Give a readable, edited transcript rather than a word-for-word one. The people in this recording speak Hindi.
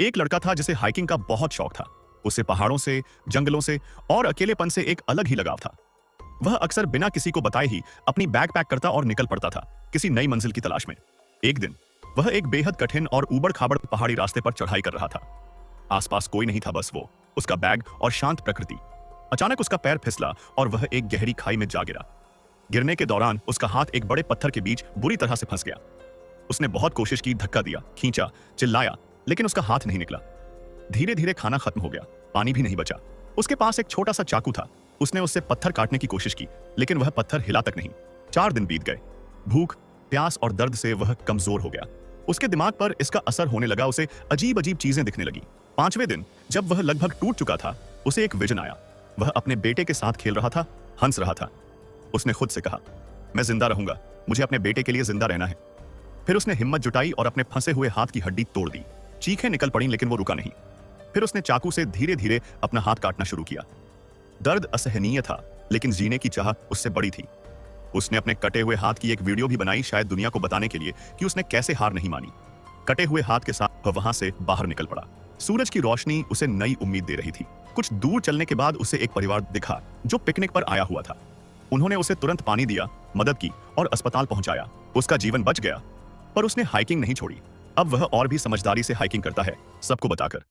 एक लड़का था जिसे हाइकिंग का बहुत शौक था। उसे पहाड़ों से, जंगलों से और अकेलेपन से एक अलग ही लगाव था। वह अक्सर बिना किसी को बताए ही अपनी बैग पैक करता और निकल पड़ता था किसी नई मंजिल की तलाश में। एक दिन वह एक बेहद कठिन और ऊबड़-खाबड़ पहाड़ी रास्ते पर चढ़ाई कर रहा था। आसपास कोई नहीं था, बस वो, उसका बैग और शांत प्रकृति। अचानक उसका पैर फिसला और वह एक गहरी खाई में जा गिरा। गिरने के दौरान उसका हाथ एक बड़े पत्थर के बीच बुरी तरह से फंस गया। उसने बहुत कोशिश की, धक्का दिया, खींचा, चिल्लाया, लेकिन उसका हाथ नहीं निकला। धीरे धीरे खाना खत्म हो गया, पानी भी नहीं बचा। उसके पास एक छोटा सा चाकू था। उसने उससे पत्थर काटने की कोशिश की, लेकिन वह पत्थर हिला तक नहीं। 4 दिन बीत गए। भूख, प्यास और दर्द से वह कमजोर हो गया। उसके दिमाग पर इसका असर होने लगा। उसे अजीब अजीब चीजें दिखने लगी। 5वें दिन जब वह लगभग टूट चुका था, उसे एक विजन आया। वह अपने बेटे के साथ खेल रहा था, हंस रहा था। उसने खुद से कहा, मैं जिंदा रहूंगा, मुझे अपने बेटे के लिए जिंदा रहना है। फिर उसने हिम्मत जुटाई और अपने फंसे हुए हाथ की हड्डी तोड़ दी। चीखें निकल पड़ी, लेकिन वो रुका नहीं। फिर उसने चाकू से धीरे धीरे अपना हाथ काटना शुरू किया। दर्द असहनीय था, लेकिन जीने की चाह उससे बड़ी थी। उसने अपने कटे हुए हाथ की एक वीडियो भी बनाई, शायद दुनिया को बताने के लिए कि उसने कैसे हार नहीं मानी। कटे हुए हाथ के साथ वह वहां से बाहर निकल पड़ा। सूरज की रोशनी उसे नई उम्मीद दे रही थी। कुछ दूर चलने के बाद उसे एक परिवार दिखा जो पिकनिक पर आया हुआ था। उन्होंने उसे तुरंत पानी दिया, मदद की और अस्पताल पहुंचाया। उसका जीवन बच गया, पर उसने हाइकिंग नहीं छोड़ी। अब वह और भी समझदारी से हाइकिंग करता है, सबको बताकर।